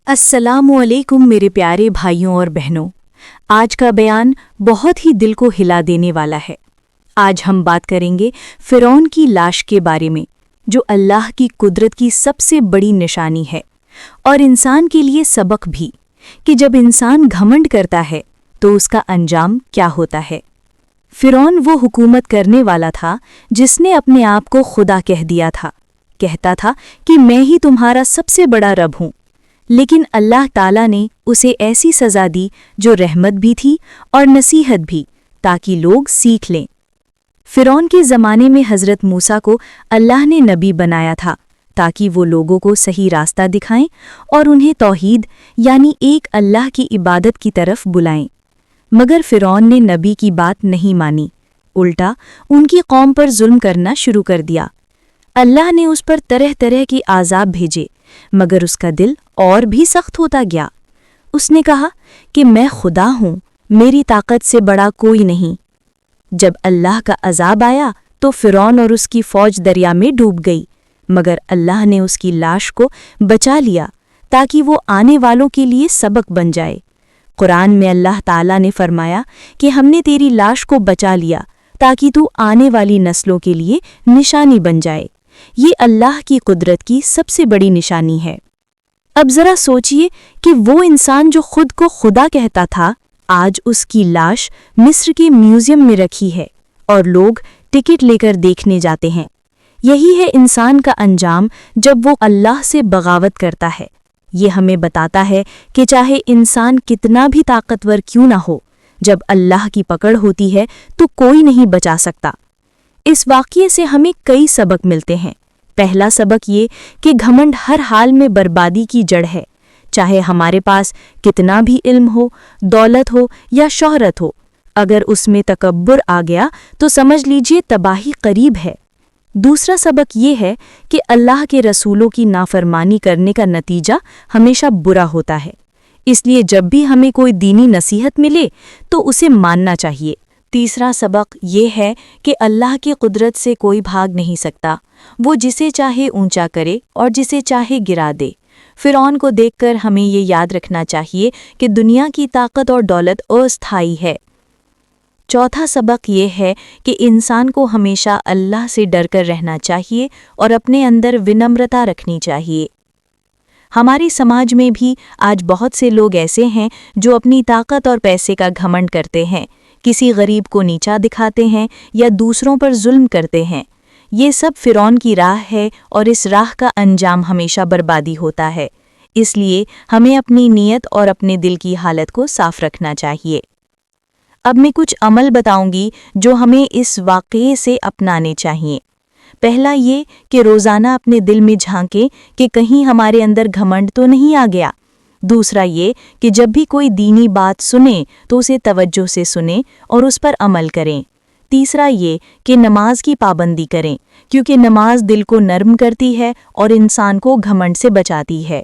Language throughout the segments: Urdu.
السلام علیکم میرے پیارے بھائیوں اور بہنوں، آج کا بیان بہت ہی دل کو ہلا دینے والا ہے۔ آج ہم بات کریں گے فرعون کی لاش کے بارے میں، جو اللہ کی قدرت کی سب سے بڑی نشانی ہے، اور انسان کے لیے سبق بھی، کہ جب انسان گھمنڈ کرتا ہے تو اس کا انجام کیا ہوتا ہے۔ فرعون وہ حکومت کرنے والا تھا جس نے اپنے آپ کو خدا کہہ دیا تھا، کہتا تھا کہ میں ہی تمہارا سب سے بڑا رب ہوں۔ لیکن اللہ تعالیٰ نے اسے ایسی سزا دی جو رحمت بھی تھی اور نصیحت بھی، تاکہ لوگ سیکھ لیں۔ فرعون کے زمانے میں حضرت موسیٰ کو اللہ نے نبی بنایا تھا تاکہ وہ لوگوں کو صحیح راستہ دکھائیں اور انہیں توحید یعنی ایک اللہ کی عبادت کی طرف بلائیں۔ مگر فرعون نے نبی کی بات نہیں مانی، الٹا ان کی قوم پر ظلم کرنا شروع کر دیا۔ اللہ نے اس پر طرح طرح کی عذاب بھیجے، مگر اس کا دل اور بھی سخت ہوتا گیا۔ اس نے کہا کہ میں خدا ہوں، میری طاقت سے بڑا کوئی نہیں۔ جب اللہ کا عذاب آیا تو فرعون اور اس کی فوج دریا میں ڈوب گئی، مگر اللہ نے اس کی لاش کو بچا لیا تاکہ وہ آنے والوں کے لیے سبق بن جائے۔ قرآن میں اللہ تعالیٰ نے فرمایا کہ ہم نے تیری لاش کو بچا لیا تاکہ تو آنے والی نسلوں کے لیے نشانی بن جائے۔ یہ اللہ کی قدرت کی سب سے بڑی نشانی ہے۔ اب ذرا سوچئے کہ وہ انسان جو خود کو خدا کہتا تھا، آج اس کی لاش مصر کے میوزیم میں رکھی ہے اور لوگ ٹکٹ لے کر دیکھنے جاتے ہیں۔ یہی ہے انسان کا انجام جب وہ اللہ سے بغاوت کرتا ہے۔ یہ ہمیں بتاتا ہے کہ چاہے انسان کتنا بھی طاقتور کیوں نہ ہو، جب اللہ کی پکڑ ہوتی ہے تو کوئی نہیں بچا سکتا۔ اس واقعے سے ہمیں کئی سبق ملتے ہیں۔ پہلا سبق یہ کہ گھمنڈ ہر حال میں بربادی کی جڑ ہے۔ چاہے ہمارے پاس کتنا بھی علم ہو، دولت ہو یا شہرت ہو، اگر اس میں تکبر آ گیا تو سمجھ لیجئے تباہی قریب ہے۔ دوسرا سبق یہ ہے کہ اللہ کے رسولوں کی نافرمانی کرنے کا نتیجہ ہمیشہ برا ہوتا ہے۔ اس لیے جب بھی ہمیں کوئی دینی نصیحت ملے تو اسے ماننا چاہیے۔ تیسرا سبق یہ ہے کہ اللہ کی قدرت سے کوئی بھاگ نہیں سکتا، وہ جسے چاہے اونچا کرے اور جسے چاہے گرا دے۔ فرعون کو دیکھ کر ہمیں یہ یاد رکھنا چاہیے کہ دنیا کی طاقت اور دولت استھائی ہے۔ چوتھا سبق یہ ہے کہ انسان کو ہمیشہ اللہ سے ڈر کر رہنا چاہیے اور اپنے اندر ونمرتا رکھنی چاہیے۔ ہمارے سماج میں بھی آج بہت سے لوگ ایسے ہیں جو اپنی طاقت اور پیسے کا گھمنڈ کرتے ہیں، کسی غریب کو نیچا دکھاتے ہیں یا دوسروں پر ظلم کرتے ہیں۔ یہ سب فرعون کی راہ ہے اور اس راہ کا انجام ہمیشہ بربادی ہوتا ہے۔ اس لیے ہمیں اپنی نیت اور اپنے دل کی حالت کو صاف رکھنا چاہیے۔ اب میں کچھ عمل بتاؤں گی جو ہمیں اس واقعے سے اپنانے چاہیے۔ پہلا یہ کہ روزانہ اپنے دل میں جھانکیں کہ کہیں ہمارے اندر گھمنڈ تو نہیں آ گیا۔ دوسرا یہ کہ جب بھی کوئی دینی بات سنیں تو اسے توجہ سے سنیں اور اس پر عمل کریں۔ تیسرا یہ کہ نماز کی پابندی کریں، کیونکہ نماز دل کو نرم کرتی ہے اور انسان کو گھمنڈ سے بچاتی ہے۔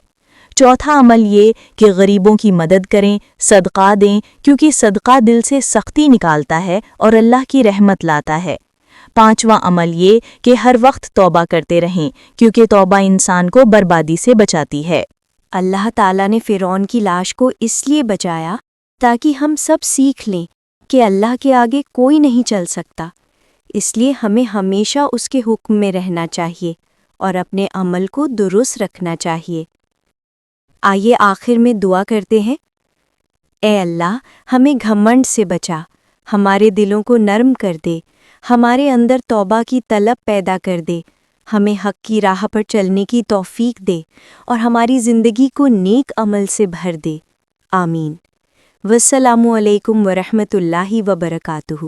چوتھا عمل یہ کہ غریبوں کی مدد کریں، صدقہ دیں، کیونکہ صدقہ دل سے سختی نکالتا ہے اور اللہ کی رحمت لاتا ہے۔ پانچواں عمل یہ کہ ہر وقت توبہ کرتے رہیں، کیونکہ توبہ انسان کو بربادی سے بچاتی ہے۔ اللہ تعالیٰ نے فرعون کی لاش کو اس لیے بچایا تاکہ ہم سب سیکھ لیں کہ اللہ کے آگے کوئی نہیں چل سکتا۔ اس لیے ہمیں ہمیشہ اس کے حکم میں رہنا چاہیے اور اپنے عمل کو درست رکھنا چاہیے۔ آئیے آخر میں دعا کرتے ہیں۔ اے اللہ، ہمیں گھمنڈ سے بچا، ہمارے دلوں کو نرم کر دے، ہمارے اندر توبہ کی طلب پیدا کر دے، ہمیں حق کی راہ پر چلنے کی توفیق دے اور ہماری زندگی کو نیک عمل سے بھر دے۔ آمین۔ والسلام علیکم ورحمۃ اللہ وبرکاتہ۔